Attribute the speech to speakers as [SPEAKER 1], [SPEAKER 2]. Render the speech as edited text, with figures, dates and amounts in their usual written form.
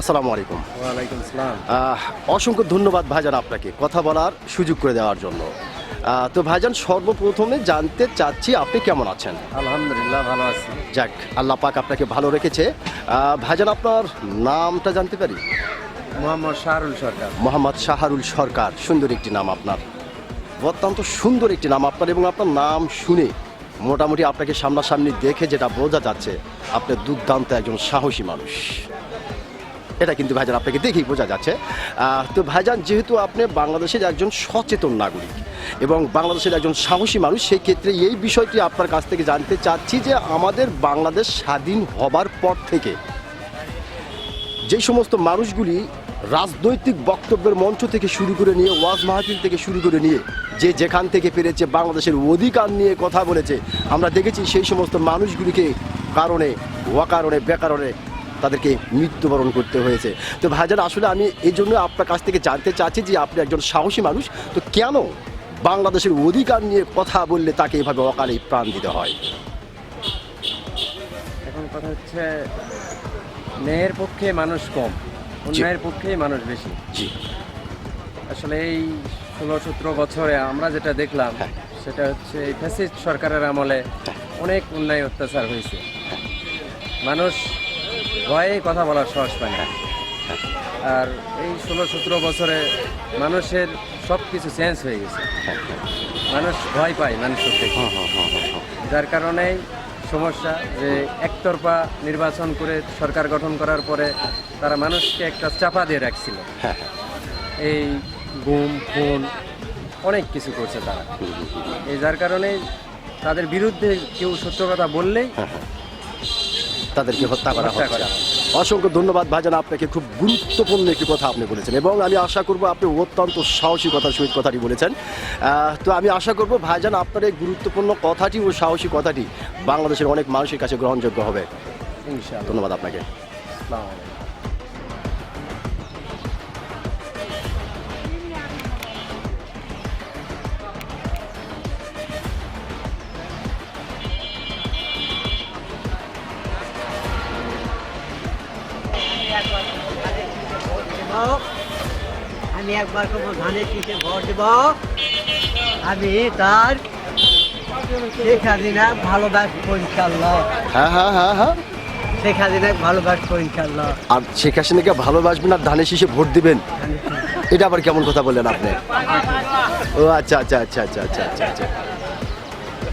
[SPEAKER 1] আসসালামু আলাইকুম।
[SPEAKER 2] ওয়ালাইকুম আসসালাম।
[SPEAKER 1] অসংখ্য ধন্যবাদ ভাইজান আপনাকে কথা বলার সুযোগ করে দেওয়ার জন্য। তো ভাইজান সর্বপ্রথমে জানতে চাচ্ছি আপনি কেমন আছেন?
[SPEAKER 2] আলহামদুলিল্লাহ ভালো আছি।
[SPEAKER 1] যাক, আল্লাহ পাক আপনাকে ভালো রেখেছে। ভাইজান আপনার নামটা জানতে পারি?
[SPEAKER 2] মোহাম্মদ শাহরুল সরকার।
[SPEAKER 1] মোহাম্মদ শাহরুল সরকার, সুন্দর একটি নাম আপনার, অত্যন্ত সুন্দর একটি নাম আপনার। এবং আপনার নাম শুনে মোটামুটি আপনাকে সামনাসামনি দেখে যেটা বোঝা যাচ্ছে আপনি দুর্দান্ত একজন সাহসী মানুষ, এটা কিন্তু ভাইজান আপনাকে দেখেই বোঝা যাচ্ছে। তো ভাইজান, যেহেতু আপনি বাংলাদেশের একজন সচেতন নাগরিক এবং বাংলাদেশের একজন সাহসী মানুষ, সেই ক্ষেত্রে এই বিষয়টি আপনার কাছ থেকে জানতে চাচ্ছি যে আমাদের বাংলাদেশ স্বাধীন হবার পর থেকে যে সমস্ত মানুষগুলি রাজনৈতিক বক্তব্যের মঞ্চ থেকে শুরু করে নিয়ে, ওয়াজ মাহফিল থেকে শুরু করে নিয়ে, যে যেখান থেকে পেরেছে বাংলাদেশের অধিকার নিয়ে কথা বলেছে, আমরা দেখেছি সেই সমস্ত মানুষগুলিকে কারণে অকারণে বেকারণে তাদেরকে মৃত্যুবরণ করতে হয়েছে। তো ভাইজান, আসলে আমি এই জন্য আপনার কাছ থেকে জানতে চাচ্ছি যে আপনি একজন সাহসী মানুষ, তো কেন বাংলাদেশের অধিকার নিয়ে কথা বললে তাকে এভাবে অকালে প্রাণ দিতে হয়?
[SPEAKER 2] এখন কথা হচ্ছে, ন্যায়ের পক্ষে মানুষ কম, অন্যায়ের পক্ষেই মানুষ বেশি।
[SPEAKER 1] জি,
[SPEAKER 2] আসলে এই 16-17 বছরে আমরা যেটা দেখলাম সেটা হচ্ছে এই ফ্যাসিস্ট সরকারের আমলে অনেক অন্যায় অত্যাচার হয়েছে। মানুষ ভয়ে কথা বলার সাহস পায় না। আর এই 16-17 বছরে মানুষের সব কিছু চেঞ্জ হয়ে গেছে। মানুষ ভয় পায় মানুষের থেকে, যার কারণেই সমস্যা যে একতরফা নির্বাচন করে সরকার গঠন করার পরে তারা মানুষকে একটা চাপা দিয়ে রাখছিল। এই গুম খুন অনেক কিছু করছে তারা। এই যার কারণে তাদের বিরুদ্ধে কেউ সত্য কথা বললেই
[SPEAKER 1] তাদেরকে হত্যা করা হচ্ছে। অসংখ্য ধন্যবাদ ভাইজান আপনাকে, খুব গুরুত্বপূর্ণ একটি কথা আপনি বলেছেন এবং আমি আশা করব আপনি অত্যন্ত সাহসিকতার সহিত কথাটি বলেছেন। তো আমি আশা করব ভাইজান আপনার এই গুরুত্বপূর্ণ কথাটি ও সাহসী কথাটি বাংলাদেশের অনেক মানুষের কাছে গ্রহণযোগ্য হবে।
[SPEAKER 2] ইনশাআল্লাহ।
[SPEAKER 1] ধন্যবাদ আপনাকে।
[SPEAKER 2] আসসালামু আলাইকুম।
[SPEAKER 3] আমি একবার কোনো ধানের শীষে ভোট দেব, আমি তার শেখ হাসিনা ভালোবাসবো ইনশাল্লাহ।
[SPEAKER 1] হ্যাঁ হ্যাঁ হ্যাঁ হ্যাঁ,
[SPEAKER 3] শেখ হাসিনা ভালোবাসবো ইনশাল্লাহ।
[SPEAKER 1] আর শেখ হাসিনাকে ভালোবাসবেন আর ধানের শীষে ভোট দিবেন, এটা আবার কেমন কথা বললেন আপনি? ও আচ্ছা আচ্ছা আচ্ছা আচ্ছা আচ্ছা আচ্ছা আচ্ছা